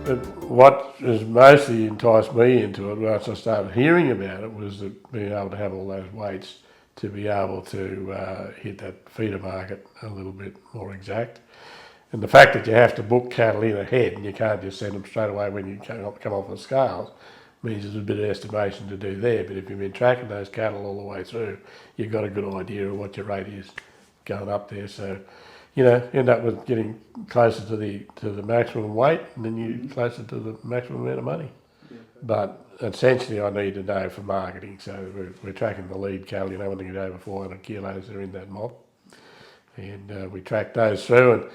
But what has mostly enticed me into it, once I started hearing about it, was that being able to have all those weights to be able to hit that feeder market a little bit more exact. And the fact that you have to book cattle in ahead and you can't just send them straight away when you come off the scales means there's a bit of estimation to do there. But if you've been tracking those cattle all the way through, you've got a good idea of what your rate is going up there. So, end up with getting closer to the maximum weight, and then you're closer to the maximum amount of money. Yeah. But essentially, I need to know for marketing. So we're tracking the lead cattle. When they get over 400 kilos, they're in that mob, and we track those through.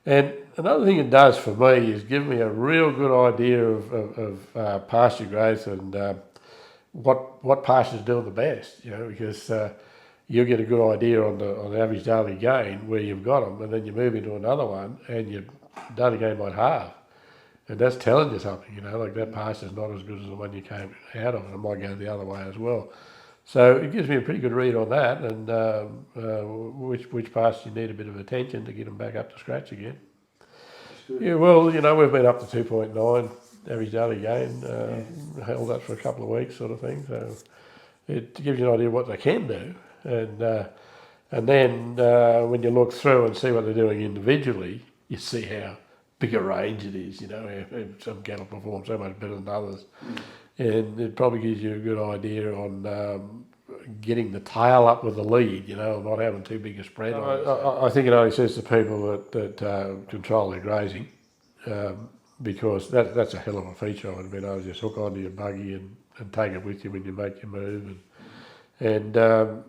And another thing it does for me is give me a real good idea of pasture growth and what pastures doing the best. Because you'll get a good idea on the average daily gain where you've got them, and then you move into another one and your daily gain might halve. And that's telling you something, like that pasture's not as good as the one you came out of, and it might go the other way as well. So it gives me a pretty good read on that, and which parts you need a bit of attention to get them back up to scratch again. Yeah, well, we've been up to 2.9 average daily gain, held up for a couple of weeks, sort of thing. So it gives you an idea of what they can do, and then when you look through and see what they're doing individually, you see how big a range it is. Some cattle perform so much better than others. And it probably gives you a good idea on getting the tail up with the lead, not having too big a spread on it. I think it only says to people that control their grazing, because that's a hell of a feature of it, being able to just hook onto your buggy and take it with you when you make your move. And I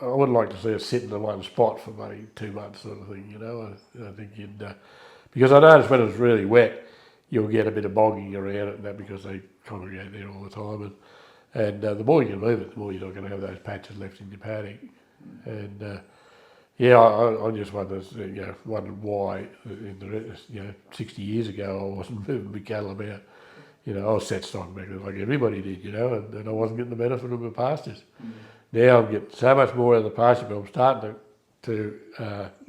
wouldn't like to see it sit in the one spot for maybe 2 months, sort of thing, I think you'd... because I noticed when it was really wet, you'll get a bit of bogging around it and that, because they congregate there all the time. And the more you can move it, the more you're not going to have those patches left in your paddock. And I just wondered why, 60 years ago I wasn't moving big cattle about. I was set stock back then like everybody did, and I wasn't getting the benefit of the pastures. Now I'm getting so much more out of the pasture, but I'm starting to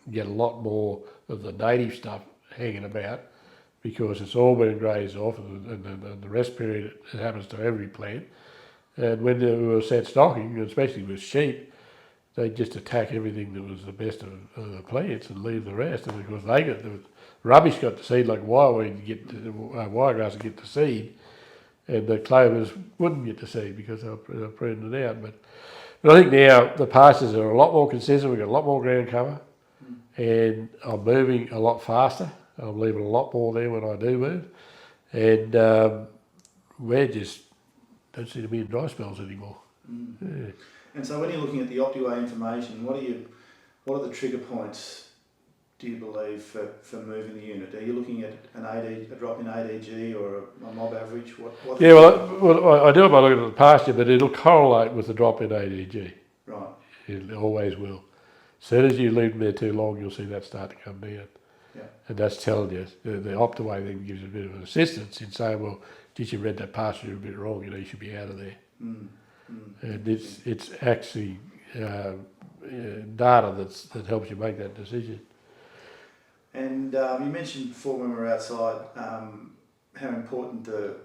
get a lot more of the native stuff hanging about, because it's all been grazed off, and the rest period, it happens to every plant. And when we were set stocking, especially with sheep, they just attack everything that was the best of the plants and leave the rest. And of course, they got the rubbish got to seed, like wireweed wiregrass would get to seed, and the clovers wouldn't get to seed because they were pruning it out. But I think now the pastures are a lot more consistent. We've got a lot more ground cover, and I'm moving a lot faster. I'm leaving a lot more there when I do move, and we're just don't seem to be in dry spells anymore. Yeah. And so when you're looking at the Optiweigh information, what are the trigger points, do you believe, for moving the unit? Are you looking at a drop in ADG or a mob average? Yeah, well, I do it by looking at the pasture, but it'll correlate with the drop in ADG. Right. It always will. As soon as you leave them there too long, you'll see that start to come down. Yeah. And that's telling you. The Optiweigh then gives you a bit of an assistance in saying, well, did you read that pasture a bit wrong? You should be out of there. And it's actually data that helps you make that decision. And you mentioned before when we were outside how important the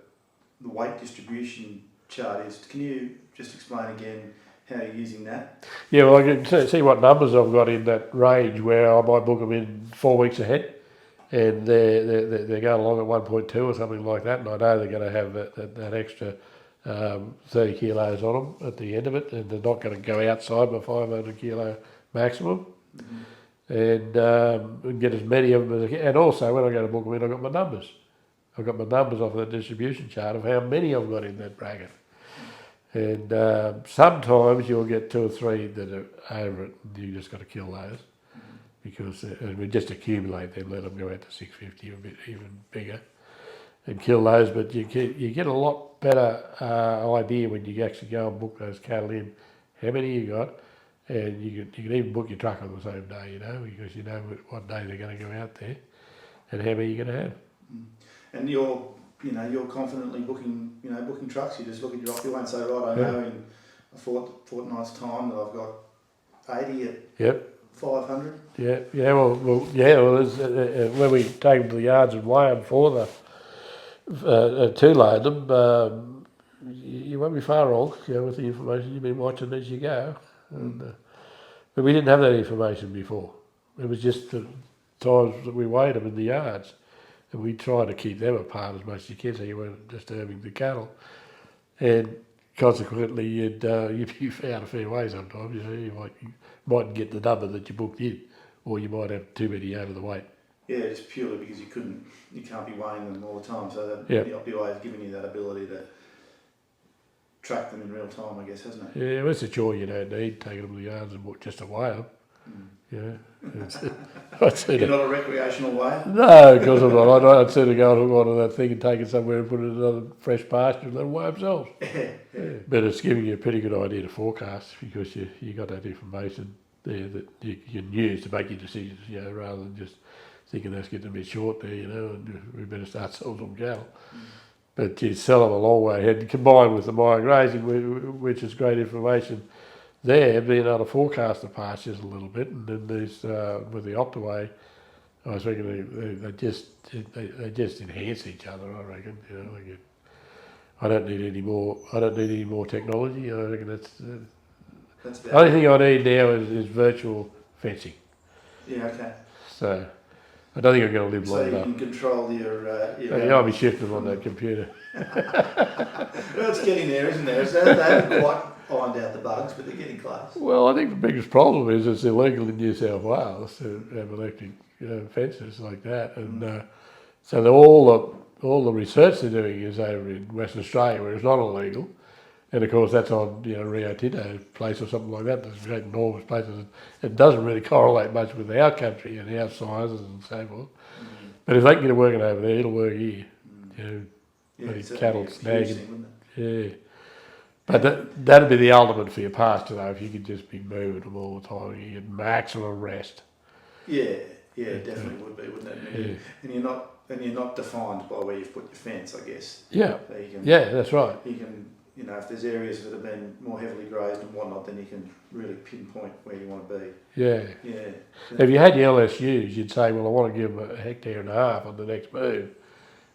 weight distribution chart is. Can you just explain again how you're using that? Yeah, well, I can see what numbers I've got in that range where I might book them in 4 weeks ahead, and they're going along at 1.2 or something like that, and I know they're going to have that extra 30 kilos on them at the end of it, and they're not going to go outside my 500 kilo maximum. And get as many of them as I can. And also, when I go to book them in, I've got my numbers. I've got my numbers off that distribution chart of how many I've got in that bracket. And sometimes you'll get 2 or 3 that are over it, and you just got to kill those, because and we just accumulate them, let them go out to 650 or a bit even bigger, and kill those. But you get a lot better idea when you actually go and book those cattle in, how many you got. And you can even book your truck on the same day, because you know what day they're going to go out there, and how many you're going to have. And you're confidently booking trucks. You just look at your Optiweigh and say, right, I know in a fortnight's time that I've got 80 at 500. Yeah. Well, when we take them to the yards and weigh them for to load them, you won't be far wrong, with the information you've been watching as you go. And, but we didn't have that information before. It was just the times that we weighed them in the yards, and we tried to keep them apart as much as you can, so you weren't disturbing the cattle. And consequently, you'd be out a fair way sometimes. You mightn't get the number that you booked in, or you might have too many over the weight. Yeah, just purely because you can't be weighing them all the time. So Yep. the Optiweigh has given you that ability to track them in real time, I guess, hasn't it? Yeah, well, it's a chore you don't need, taking them to the yards and just to weigh them. You're not a recreational weigher? No, because I'm not. I'd sooner go and hook onto that thing and take it somewhere and put it in another fresh pasture and let them weigh themselves. But it's giving you a pretty good idea to forecast, because you got that information there that you can use to make your decisions, rather than just thinking that's getting a bit short there, and we better start selling some cattle. But you sell them a long way ahead, combined with the mine grazing, which is great information there, being able to forecast the pastures a little bit. And then there's with the Optiweigh, I was thinking they just enhance each other. I reckon, I don't need any more technology. I reckon that's the only thing I need now is virtual fencing. Yeah, okay. So I don't think I'm going to live long So you enough. can control your I'll be shifting on that computer. Well, it's getting there, isn't there? So they haven't quite ironed out the bugs, but they're getting close. Well, I think the biggest problem is it's illegal in New South Wales to have electric fences like that, and so all the research they're doing is over in Western Australia, where it's not illegal, and of course that's on Rio Tinto place or something like that. There's great enormous places. It doesn't really correlate much with our country and our sizes and so forth. But if they can get it working over there, it'll work here. Cattle snagging. Yeah. But that'd be the ultimate for your pasture, though, if you could just be moving them all the time. You get maximum rest. Yeah, it definitely would be, wouldn't it? And you're not defined by where you've put your fence, I guess. Yeah. So you can, that's right. You can, if there's areas that have been more heavily grazed and whatnot, then you can really pinpoint where you want to be. Yeah. Yeah. If you had your LSUs, you'd say, well, I want to give them a hectare and a half on the next move,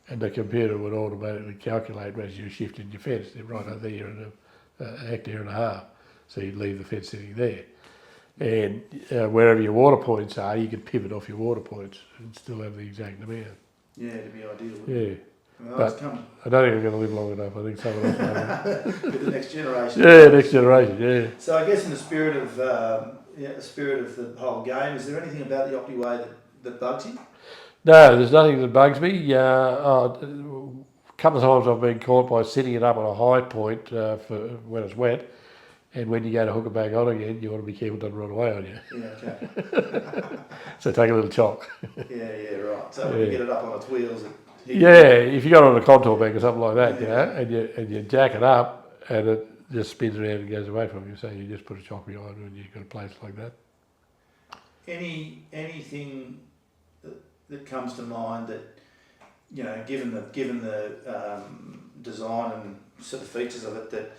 and the computer would automatically calculate as you're shifting your fence. They're right over there in a hectare and a half, so you'd leave the fence sitting there. And wherever your water points are, you can pivot off your water points and still have the exact amount. Yeah, it'd be ideal. Yeah. Well, but I don't think I'm going to live long enough. I think someone else will. With the next generation. Yeah, next generation, yeah. So I guess in the spirit of the whole game, is there anything about the Optiweigh that bugs you? No, there's nothing that bugs me. A couple of times I've been caught by sitting it up on a high point for when it's wet, and when you go to hook it back on again, you want to be careful it doesn't run away on you. Yeah, okay. So take a little chock. Yeah, right. So when you get it up on its wheels, if you got it on a contour bank or something like that, and you jack it up, and it just spins around and goes away from you, so you just put a chock behind it and you've got a place like that. Anything that comes to mind that, given the design and sort of features of it, that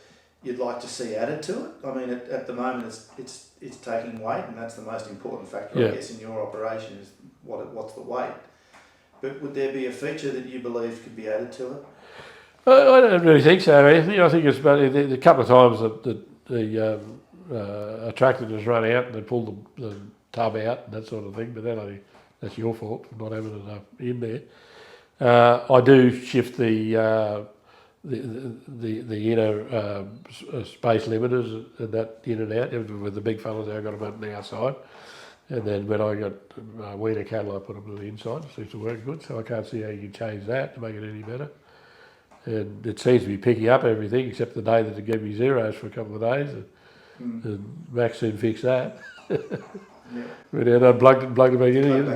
you'd like to see added to it? I mean, at the moment it's taking weight, and that's the most important factor, I guess, in your operation is what's the weight. But would there be a feature that you believe could be added to it? I don't really think so, Anthony. I think it's about a couple of times that the tractor just run out and they pull the tub out and that sort of thing, but that's your fault for not having enough in there. I do shift the inner space limiters and that in and out. With the big fellas, I got them on the outside, and then when I got weeder cattle, I put them to the inside. It seems to work good, so I can't see how you can change that to make it any better. And it seems to be picking up everything except the day that it gave me zeros for a couple of days, and Max soon fixed that. Went out and plugged it back in again.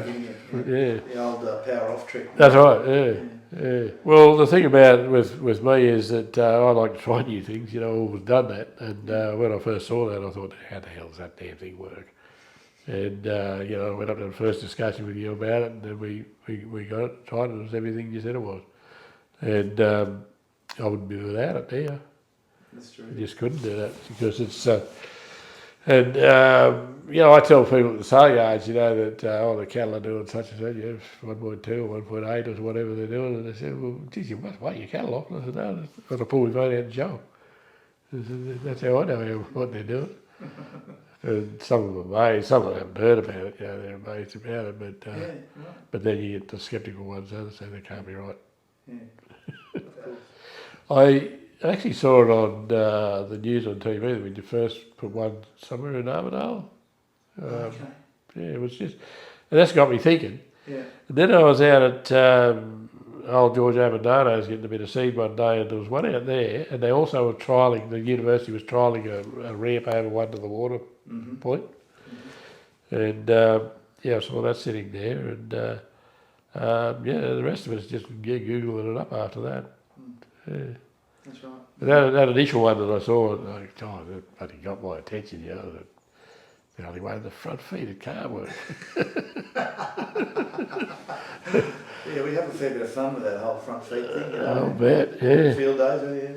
The old power off trick. That's right. Yeah. Well, the thing about it with me is that I like to try new things. I've always done that. And when I first saw that, I thought, how the hell does that damn thing work? And I went up to the first discussion with you about it, and then we got it, tried it, it was everything you said it was. And I wouldn't be without it there. That's true. I just couldn't do that because And, I tell people at the sale yards, that, the cattle are doing such and such, 1.2 or 1.8 or whatever they're doing. And they said, well, geez, you must weigh your cattle off. And I said, no, I've got to pull my phone out and show 'em. That's how I know what they're doing. And some of them are amazed, some of them haven't heard about it, they're amazed about it, but Right. but then you get the sceptical ones that say they can't be right. Yeah. Of course. I actually saw it on the news on TV when you first put one somewhere in Armadale. Okay. Yeah, it was just, and that's got me thinking. Yeah. And then I was out at old George Abandano's getting a bit of seed one day, and there was one out there, and they also were trialling, the university was trialling a ramp over one to the water point. And I saw that sitting there, and the rest of it is just Googling it up after that. Yeah. That's right. But that initial one that I saw, that bloody got my attention, that the only way the front feet, it can't work. Yeah, we have a fair bit of fun with that whole front feet thing. I'll bet, yeah. Field days,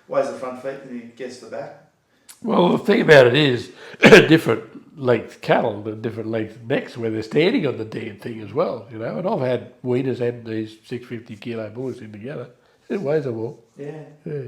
weighs the front feet and he gets the back. Well, the thing about it is, different length cattle and different length necks where they're standing on the damn thing as well, And I've had weaners and these 650 kilo bulls in together. It weighs them all. Yeah. Yeah.